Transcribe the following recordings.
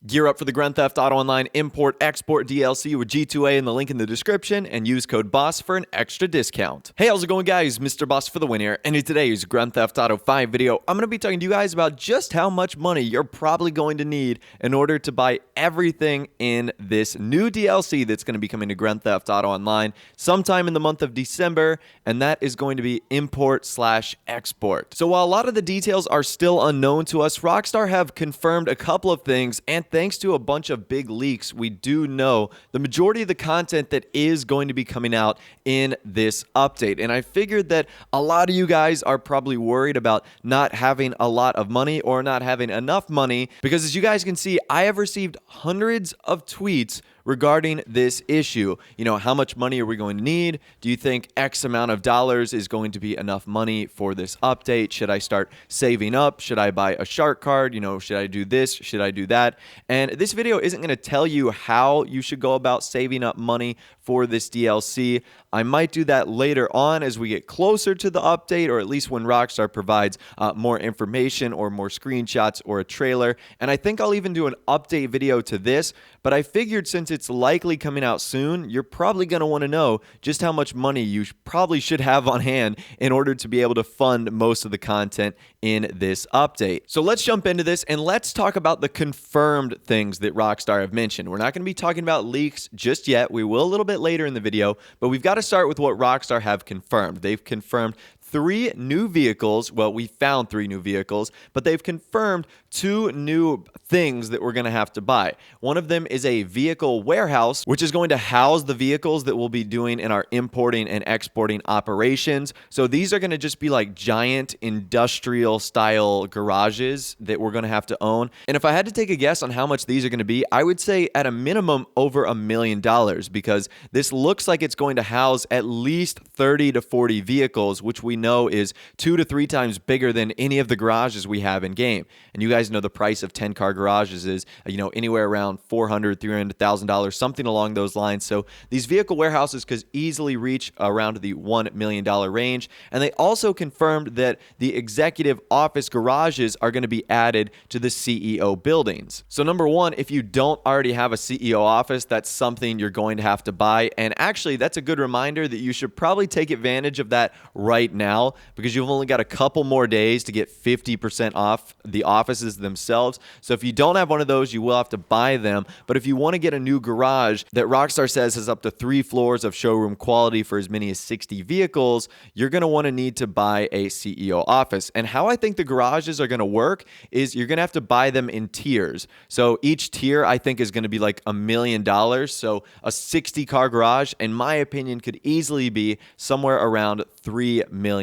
Gear up for the Grand Theft Auto Online Import-Export DLC with G2A in the link in the description and use code BOSS for an extra discount. Hey, how's it going, guys? Mr. Boss for the win here, and in today's Grand Theft Auto 5 video, I'm going to be talking to you guys about just how much money you're probably going to need in order to buy everything in this new DLC that's going to be coming to Grand Theft Auto Online sometime in the month of December, and that is going to be Import/Export. So while a lot of the details are still unknown to us, Rockstar have confirmed a couple of things, and thanks to a bunch of big leaks, we do know the majority of the content that is going to be coming out in this update. And I figured that a lot of you guys are probably worried about not having a lot of money or not having enough money, because as you guys can see, I have received hundreds of tweets regarding this issue. You know, how much money are we going to need? Do you think X amount of dollars is going to be enough money for this update? Should I start saving up? Should I buy a shark card? You know, should I do this? Should I do that? And this video isn't going to tell you how you should go about saving up money for this DLC. I might do that later on as we get closer to the update, or at least when Rockstar provides more information or more screenshots or a trailer. And I think I'll even do an update video to this, but I figured since it's likely coming out soon, you're probably going to want to know just how much money you probably should have on hand in order to be able to fund most of the content in this update. So let's jump into this and let's talk about the confirmed things that Rockstar have mentioned. We're not going to be talking about leaks just yet. We will a little bit later in the video, but we've got to start with what Rockstar have confirmed. They've confirmed 3 new vehicles. Well, we found 3 new vehicles, but they've confirmed 2 new things that we're going to have to buy. One of them is a vehicle warehouse, which is going to house the vehicles that we'll be doing in our importing and exporting operations. So these are going to just be like giant industrial style garages that we're going to have to own. And if I had to take a guess on how much these are going to be, I would say at a minimum over $1 million, because this looks like it's going to house at least 30 to 40 vehicles, which we know is 2 to 3 times bigger than any of the garages we have in game. And you guys know the price of 10-car garages is, anywhere around $400,000, $300,000, something along those lines. So these vehicle warehouses could easily reach around the $1 million range. And they also confirmed that the executive office garages are going to be added to the CEO buildings. So number one, if you don't already have a CEO office, that's something you're going to have to buy. And actually, that's a good reminder that you should probably take advantage of that right now, because you've only got a couple more days to get 50% off the offices themselves. So if you don't have one of those, you will have to buy them. But if you want to get a new garage that Rockstar says has up to 3 floors of showroom quality for as many as 60 vehicles, you're going to want to need to buy a CEO office. And how I think the garages are going to work is you're going to have to buy them in tiers. So each tier, I think, is going to be like $1 million. So a 60-car garage, in my opinion, could easily be somewhere around $3 million.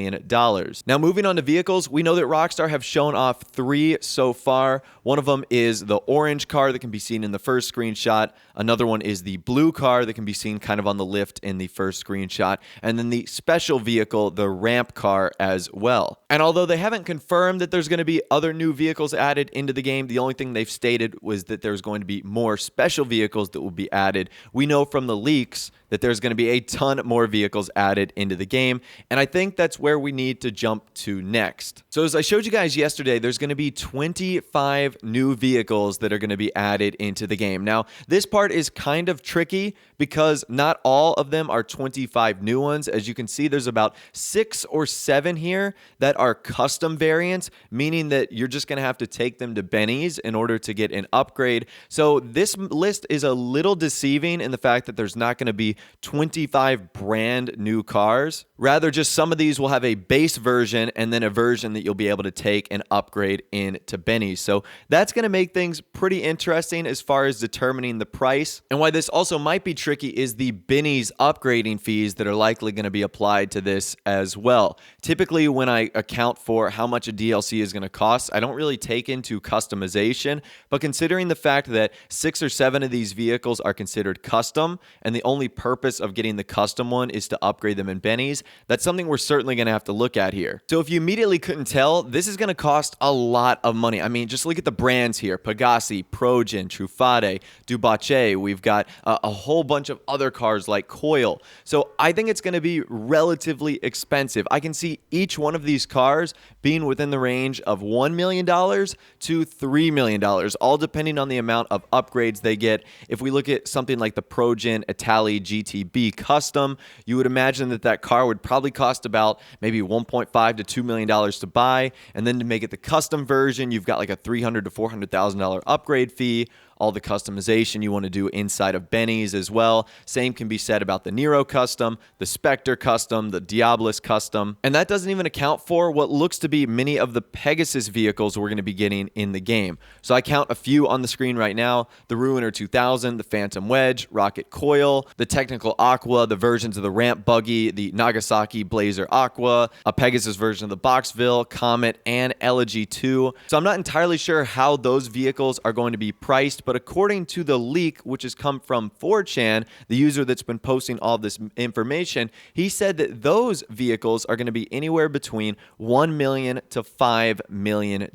Now, moving on to vehicles, we know that Rockstar have shown off 3 so far. One of them is the orange car that can be seen in the first screenshot. Another one is the blue car that can be seen kind of on the lift in the first screenshot. And then the special vehicle, the ramp car, as well. And although they haven't confirmed that there's going to be other new vehicles added into the game, the only thing they've stated was that there's going to be more special vehicles that will be added. We know from the leaks that there's going to be a ton more vehicles added into the game, and I think that's where we need to jump to next. So as I showed you guys yesterday, there's going to be 25 new vehicles that are going to be added into the game. Now, this part is kind of tricky because not all of them are 25 new ones. As you can see, there's about 6 or 7 here that are custom variants, meaning that you're just going to have to take them to Benny's in order to get an upgrade. So this list is a little deceiving in the fact that there's not going to be 25 brand new cars. Rather, just some of these will have a base version and then a version that you'll be able to take and upgrade into Benny's. So that's going to make things pretty interesting as far as determining the price. And why this also might be tricky is the Benny's upgrading fees that are likely going to be applied to this as well. Typically, when I account for how much a DLC is going to cost, I don't really take into customization, but considering the fact that 6 or 7 of these vehicles are considered custom, and the only purpose of getting the custom one is to upgrade them in Benny's, that's something we're certainly going to have to look at here. So if you immediately couldn't tell, this is going to cost a lot of money. I mean, just look at the brands here: Pegassi, Progen, Truffaut, Dubache. We've got a whole bunch of other cars like Coil. So I think it's going to be relatively expensive. I can see each one of these cars being within the range of $1 million to $3 million, all depending on the amount of upgrades they get. If we look at something like the Progen Italy GTB Custom, you would imagine that that car would probably cost about maybe $1.5 to $2 million to buy. And then to make it the custom version, you've got like a $300,000 to $400,000 upgrade fee, all the customization you want to do inside of Benny's as well. Same can be said about the Nero Custom, the Spectre Custom, the Diablos Custom. And that doesn't even account for what looks to be many of the Pegasus vehicles we're going to be getting in the game. So I count a few on the screen right now: the Ruiner 2000, the Phantom Wedge, Rocket Coil, the Technical Aqua, the versions of the Ramp Buggy, the Nagasaki Blazer Aqua, a Pegasus version of the Boxville, Comet, and Elegy 2. So I'm not entirely sure how those vehicles are going to be priced, but according to the leak, which has come from 4chan, the user that's been posting all this information, he said that those vehicles are going to be anywhere between $1 million to $5 million.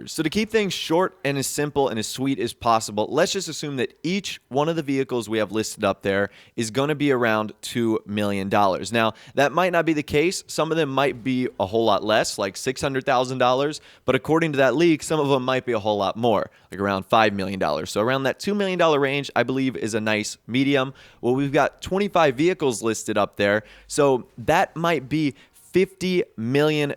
So to keep things short and as simple and as sweet as possible, let's just assume that each one of the vehicles we have listed up there is going to be around $2 million. Now, that might not be the case. Some of them might be a whole lot less, like $600,000, but according to that leak, some of them might be a whole lot more, like around $5 million. So around that $2 million range, I believe, is a nice medium. Well, we've got 25 vehicles listed up there, so that might be $50 million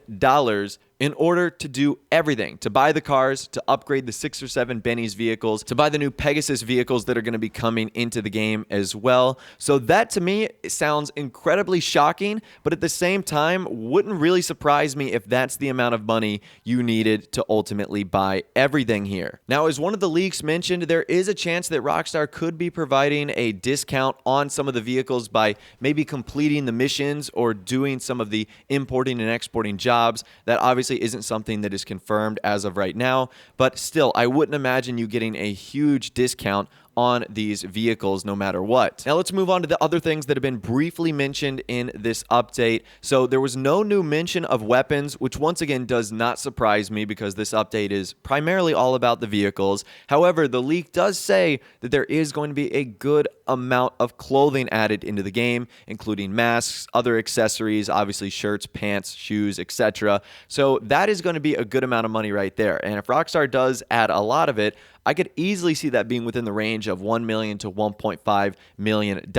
in order to do everything: to buy the cars, to upgrade the 6 or 7 Benny's vehicles, to buy the new Pegasus vehicles that are going to be coming into the game as well. So that to me sounds incredibly shocking, but at the same time wouldn't really surprise me if that's the amount of money you needed to ultimately buy everything here. Now, as one of the leaks mentioned, there is a chance that Rockstar could be providing a discount on some of the vehicles by maybe completing the missions or doing some of the importing and exporting jobs. That obviously isn't something that is confirmed as of right now, but still, I wouldn't imagine you getting a huge discount on these vehicles no matter what. Now let's move on to the other things that have been briefly mentioned in this update. So there was no new mention of weapons, which once again does not surprise me because this update is primarily all about the vehicles. However, the leak does say that there is going to be a good amount of clothing added into the game, including masks, other accessories, obviously shirts, pants, shoes, etc. So that is going to be a good amount of money right there. And if Rockstar does add a lot of it, I could easily see that being within the range of $1 million to $1.5 million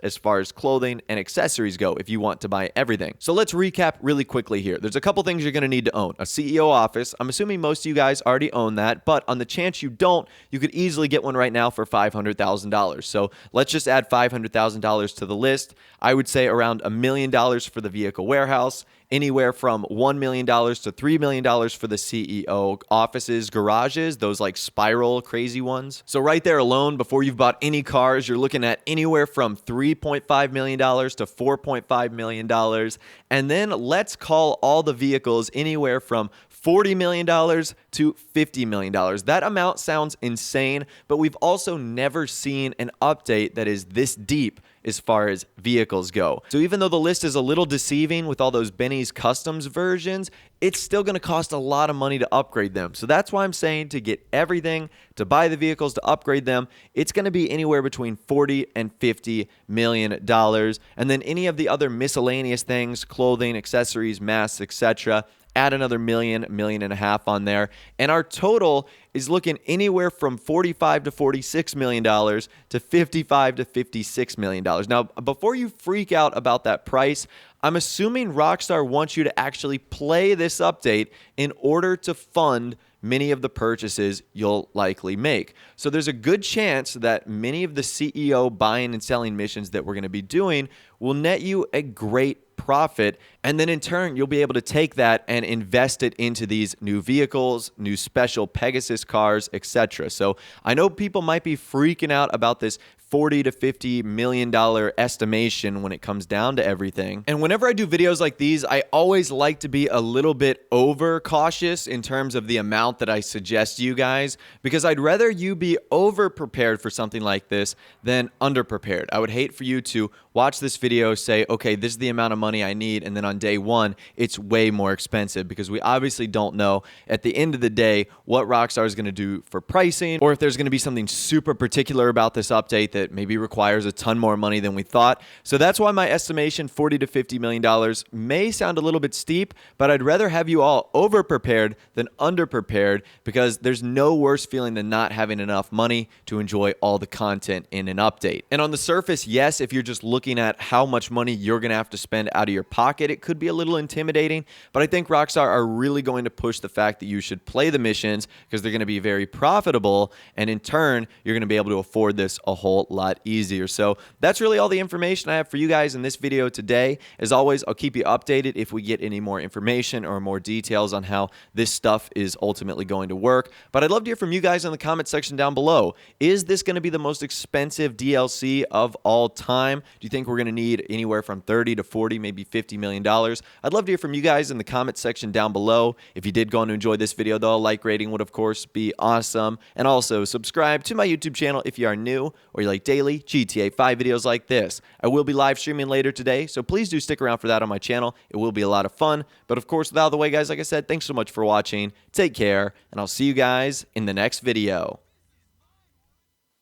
as far as clothing and accessories go if you want to buy everything. So let's recap really quickly here. There's a couple things you're going to need to own. A CEO office. I'm assuming most of you guys already own that, but on the chance you don't, you could easily get one right now for $500,000. So let's just add $500,000 to the list. I would say around $1 million for the vehicle warehouse, anywhere from $1 million to $3 million for the CEO offices, garages, those like spiral crazy ones. So right there alone, before you've bought any cars, you're looking at anywhere from $3.5 million to $4.5 million. And then let's call all the vehicles anywhere from $40 million to $50 million. That amount sounds insane, but we've also never seen an update that is this deep as far as vehicles go. So even though the list is a little deceiving with all those Benny's Customs versions, it's still going to cost a lot of money to upgrade them. So that's why I'm saying to get everything, to buy the vehicles, to upgrade them, it's going to be anywhere between $40 and $50 million. And then any of the other miscellaneous things, clothing, accessories, masks, etc., add another $1.5 million on there. And our total is looking anywhere from $45 to $46 million to $55 to $56 million. Now, before you freak out about that price, I'm assuming Rockstar wants you to actually play this update in order to fund many of the purchases you'll likely make. So there's a good chance that many of the CEO buying and selling missions that we're going to be doing will net you a great profit, and then in turn you'll be able to take that and invest it into these new vehicles, new special Pegasus cars, etc. So I know people might be freaking out about this $40 to $50 million estimation when it comes down to everything. And whenever I do videos like these, I always like to be a little bit over cautious in terms of the amount that I suggest you guys, because I'd rather you be over prepared for something like this than under prepared. I would hate for you to watch this video, say, okay, this is the amount of money I need, and then on day one, it's way more expensive, because we obviously don't know at the end of the day what Rockstar is going to do for pricing, or if there's going to be something super particular about this update that maybe requires a ton more money than we thought. So that's why my estimation, $40 to $50 million, may sound a little bit steep, but I'd rather have you all over prepared than under prepared, because there's no worse feeling than not having enough money to enjoy all the content in an update. And on the surface, yes, if you're just looking at how much money you're going to have to spend out of your pocket, it could be a little intimidating, but I think Rockstar are really going to push the fact that you should play the missions, because they're going to be very profitable, and in turn, you're going to be able to afford this a whole lot easier. So that's really all the information I have for you guys in this video today. As always, I'll keep you updated if we get any more information or more details on how this stuff is ultimately going to work, but I'd love to hear from you guys in the comment section down below. Is this going to be the most expensive DLC of all time? Do you think we're going to need anywhere from 30 to 40, maybe $50 million? I'd love to hear from you guys in the comment section down below. If you did go on to enjoy this video, though, a like rating would, of course, be awesome. And also, subscribe to my YouTube channel if you are new or you like daily GTA 5 videos like this. I will be live streaming later today, so please do stick around for that on my channel. It will be a lot of fun. But, of course, without the way, guys, like I said, thanks so much for watching. Take care, and I'll see you guys in the next video.